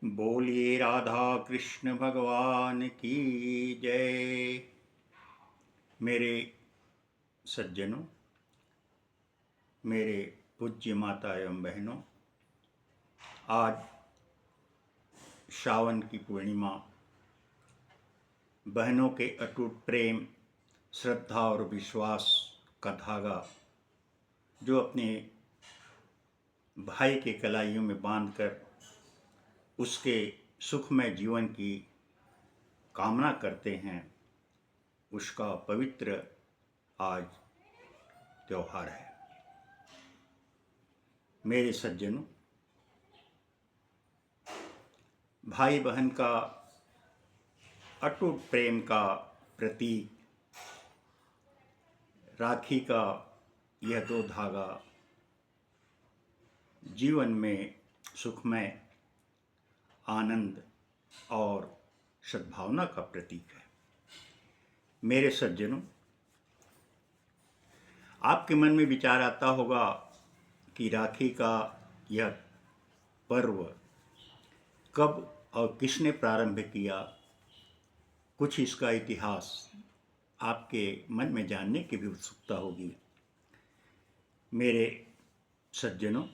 बोलिए राधा कृष्ण भगवान की जय। मेरे सज्जनों, मेरे पूज्य माता एवं बहनों, आज श्रावण की पूर्णिमा, बहनों के अटूट प्रेम, श्रद्धा और विश्वास का धागा जो अपने भाई के कलाइयों में बांधकर उसके सुखमय जीवन की कामना करते हैं, उसका पवित्र आज त्योहार है। मेरे सज्जनों, भाई बहन का अटूट प्रेम का प्रतीक राखी का यह दो धागा जीवन में सुखमय, आनंद और सद्भावना का प्रतीक है। मेरे सज्जनों, आपके मन में विचार आता होगा कि राखी का यह पर्व कब और किसने प्रारंभ किया। कुछ इसका इतिहास आपके मन में जानने की भी उत्सुकता होगी। मेरे सज्जनों,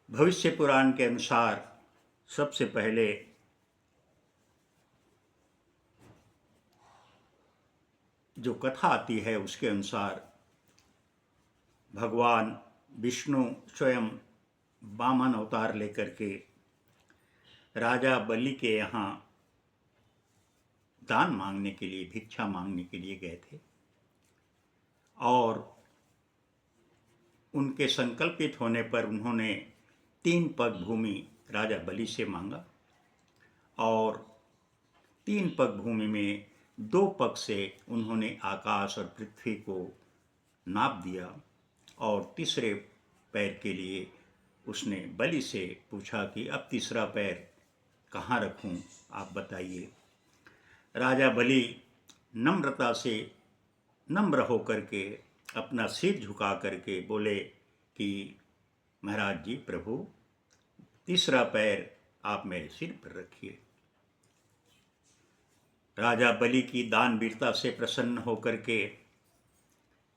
भविष्य पुराण के अनुसार सबसे पहले जो कथा आती है उसके अनुसार भगवान विष्णु स्वयं वामन अवतार लेकर के राजा बलि के यहाँ दान मांगने के लिए, भिक्षा मांगने के लिए गए थे और उनके संकल्पित होने पर उन्होंने 3 पग भूमि राजा बलि से मांगा और 3 पग भूमि में 2 पग से उन्होंने आकाश और पृथ्वी को नाप दिया और तीसरे पैर के लिए उसने बलि से पूछा कि अब तीसरा पैर कहाँ रखूं, आप बताइए। राजा बलि नम्रता से नम्र होकर के अपना सिर झुका करके बोले कि महाराज जी, प्रभु, तीसरा पैर आप मेरे सिर पर रखिए। राजा बलि की दानवीरता से प्रसन्न होकर के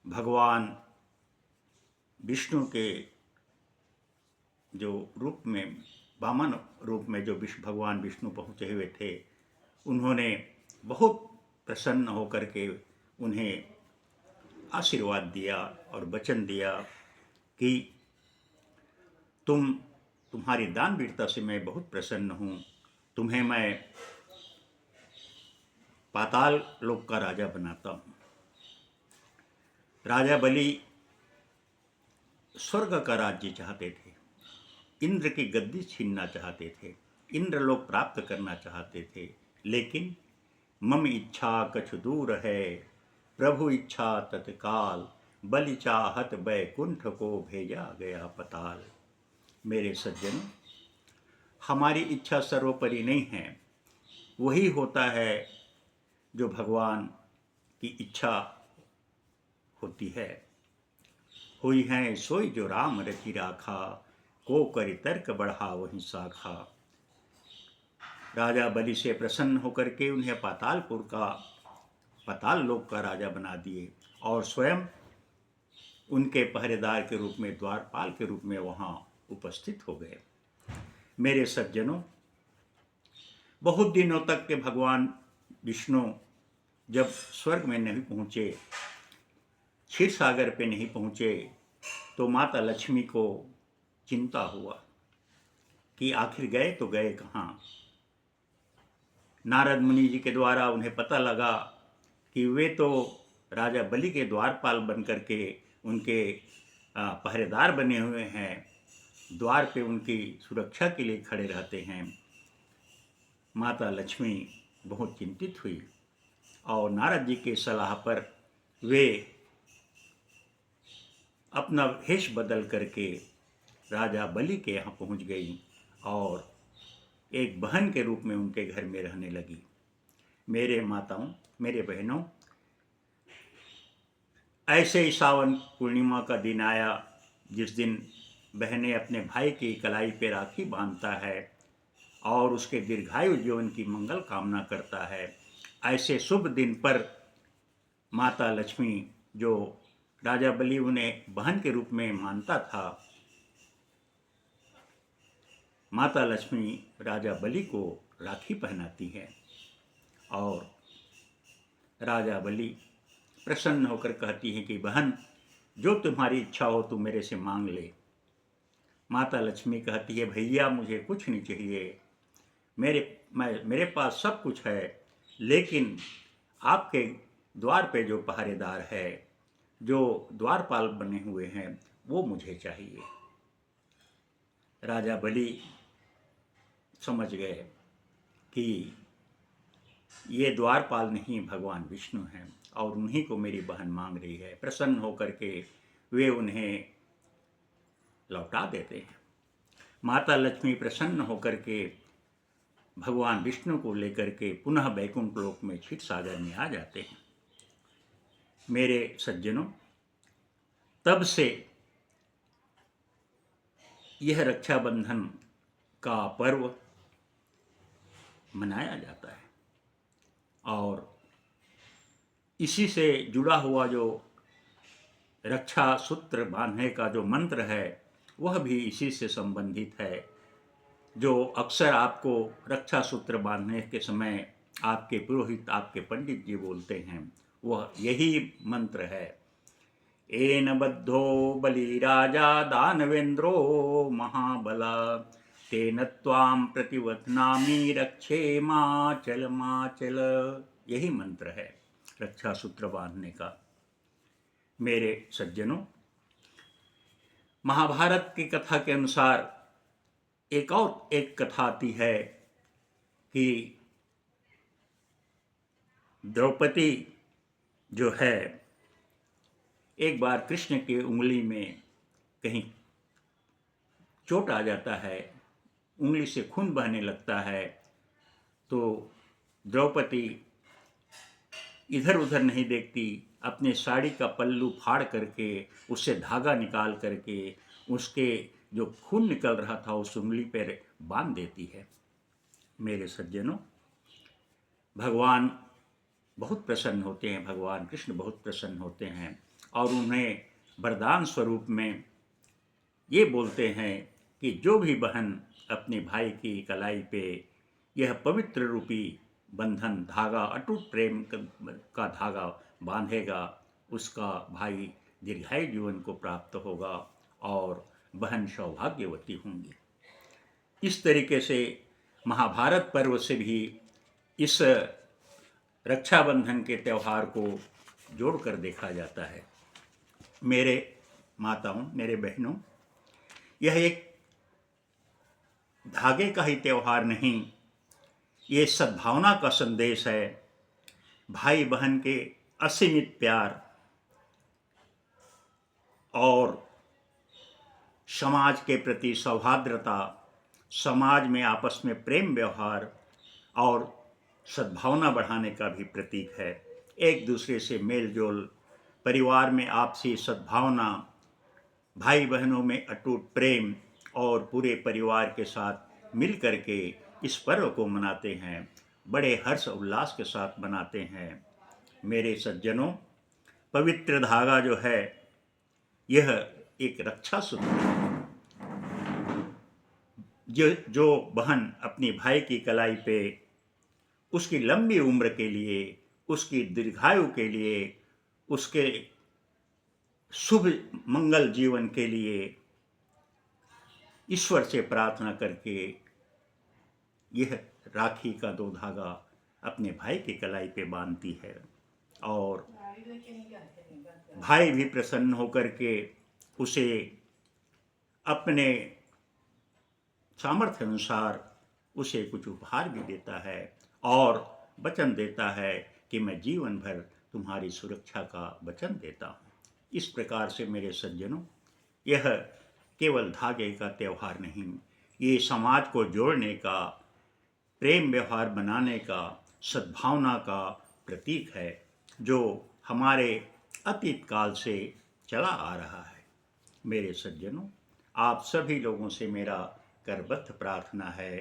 भगवान विष्णु के जो रूप में, वामन रूप में जो भगवान विष्णु पहुँचे हुए थे, उन्होंने बहुत प्रसन्न होकर के उन्हें आशीर्वाद दिया और वचन दिया कि तुम्हारी दानवीरता से मैं बहुत प्रसन्न हूँ, तुम्हें मैं पाताल लोक का राजा बनाता हूँ। राजा बलि स्वर्ग का राज्य चाहते थे, इंद्र की गद्दी छीनना चाहते थे, इंद्रलोक प्राप्त करना चाहते थे, लेकिन मम इच्छा कछु दूर है, प्रभु इच्छा तत्काल, बलि चाहत बैकुंठ को भेजा गया पताल। मेरे सज्जनों, हमारी इच्छा सर्वोपरि नहीं है, वही होता है जो भगवान की इच्छा होती है। हुई है सोई जो राम रचि राखा, को करि तर्क बढ़ा वहीं शाखा। राजा बलि से प्रसन्न होकर के उन्हें पाताल लोक का राजा बना दिए और स्वयं उनके पहरेदार के रूप में, द्वारपाल के रूप में वहाँ उपस्थित हो गए। मेरे सज्जनों, बहुत दिनों तक के भगवान विष्णु जब स्वर्ग में नहीं पहुँचे, क्षीर सागर पे नहीं पहुँचे, तो माता लक्ष्मी को चिंता हुआ कि आखिर गए तो गए कहाँ। नारद मुनि जी के द्वारा उन्हें पता लगा कि वे तो राजा बलि के द्वारपाल बन करके उनके पहरेदार बने हुए हैं, द्वार पे उनकी सुरक्षा के लिए खड़े रहते हैं। माता लक्ष्मी बहुत चिंतित हुई और नारद जी के सलाह पर वे अपना वेश बदल करके राजा बलि के यहाँ पहुँच गई और एक बहन के रूप में उनके घर में रहने लगी। मेरे माताओं, मेरे बहनों, ऐसे ही सावन पूर्णिमा का दिन आया जिस दिन बहनें अपने भाई की कलाई पे राखी बांधता है और उसके दीर्घायु जीवन की मंगल कामना करता है। ऐसे शुभ दिन पर माता लक्ष्मी, जो राजा बलि उन्हें बहन के रूप में मानता था, माता लक्ष्मी राजा बलि को राखी पहनाती है और राजा बलि प्रसन्न होकर कहती है कि बहन, जो तुम्हारी इच्छा हो तुम मेरे से मांग ले। माता लक्ष्मी कहती है, भैया मुझे कुछ नहीं चाहिए, मेरे पास सब कुछ है, लेकिन आपके द्वार पे जो पहरेदार है, जो द्वारपाल बने हुए हैं, वो मुझे चाहिए। राजा बलि समझ गए कि ये द्वारपाल नहीं भगवान विष्णु हैं और उन्हीं को मेरी बहन मांग रही है। प्रसन्न होकर के वे उन्हें लौटा देते हैं। माता लक्ष्मी प्रसन्न होकर के भगवान विष्णु को लेकर के पुनः बैकुंठ लोक में क्षीर सागर में आ जाते हैं। मेरे सज्जनों, तब से यह रक्षाबंधन का पर्व मनाया जाता है और इसी से जुड़ा हुआ जो रक्षा सूत्र बांधने का जो मंत्र है, वह भी इसी से संबंधित है। जो अक्सर आपको रक्षा सूत्र बांधने के समय आपके पुरोहित, आपके पंडित जी बोलते हैं, वह यही मंत्र है। एन बद्धो बलिराजा दानवेंद्रो महाबला, तेन त्वां प्रतिवत्नामि रक्षे माचल माचल। यही मंत्र है रक्षा सूत्र बांधने का। मेरे सज्जनों, महाभारत की कथा के अनुसार एक कथा आती है कि द्रौपदी जो है, एक बार कृष्ण की उंगली में कहीं चोट आ जाता है, उंगली से खून बहने लगता है, तो द्रौपदी इधर उधर नहीं देखती, अपने साड़ी का पल्लू फाड़ करके उससे धागा निकाल करके उसके जो खून निकल रहा था उस उंगली पर बांध देती है। मेरे सज्जनों, भगवान बहुत प्रसन्न होते हैं, भगवान कृष्ण बहुत प्रसन्न होते हैं और उन्हें वरदान स्वरूप में ये बोलते हैं कि जो भी बहन अपने भाई की कलाई पे यह पवित्र रूपी बंधन धागा, अटूट प्रेम का धागा बांधेगा, उसका भाई दीर्घायु जीवन को प्राप्त होगा और बहन सौभाग्यवती होंगी। इस तरीके से महाभारत पर्व से भी इस रक्षाबंधन के त्यौहार को जोड़कर देखा जाता है। मेरे माताओं, मेरे बहनों, यह एक धागे का ही त्यौहार नहीं, ये सद्भावना का संदेश है। भाई बहन के असीमित प्यार और समाज के प्रति सौहार्द्रता, समाज में आपस में प्रेम व्यवहार और सद्भावना बढ़ाने का भी प्रतीक है। एक दूसरे से मेल जोल, परिवार में आपसी सद्भावना, भाई बहनों में अटूट प्रेम और पूरे परिवार के साथ मिल करके इस पर्व को मनाते हैं, बड़े हर्ष उल्लास के साथ मनाते हैं। मेरे सज्जनों, पवित्र धागा जो है, यह एक रक्षा सूत्र है। जो बहन अपनी भाई की कलाई पे उसकी लंबी उम्र के लिए, उसकी दीर्घायु के लिए, उसके शुभ मंगल जीवन के लिए ईश्वर से प्रार्थना करके यह राखी का दो धागा अपने भाई की कलाई पे बांधती है और भाई भी प्रसन्न होकर के उसे अपने सामर्थ्य अनुसार उसे कुछ उपहार भी देता है और वचन देता है कि मैं जीवन भर तुम्हारी सुरक्षा का वचन देता हूँ। इस प्रकार से मेरे सज्जनों, यह केवल धागे का त्यौहार नहीं, ये समाज को जोड़ने का, प्रेम व्यवहार बनाने का, सद्भावना का प्रतीक है, जो हमारे अतीत काल से चला आ रहा है। मेरे सज्जनों, आप सभी लोगों से मेरा करबद्ध प्रार्थना है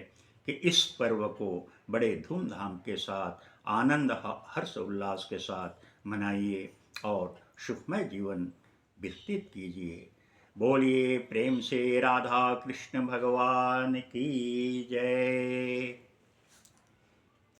कि इस पर्व को बड़े धूमधाम के साथ आनंद हर्ष उल्लास के साथ मनाइए और सुखमय जीवन व्यतीत कीजिए। बोलिए प्रेम से राधा कृष्ण भगवान की जय।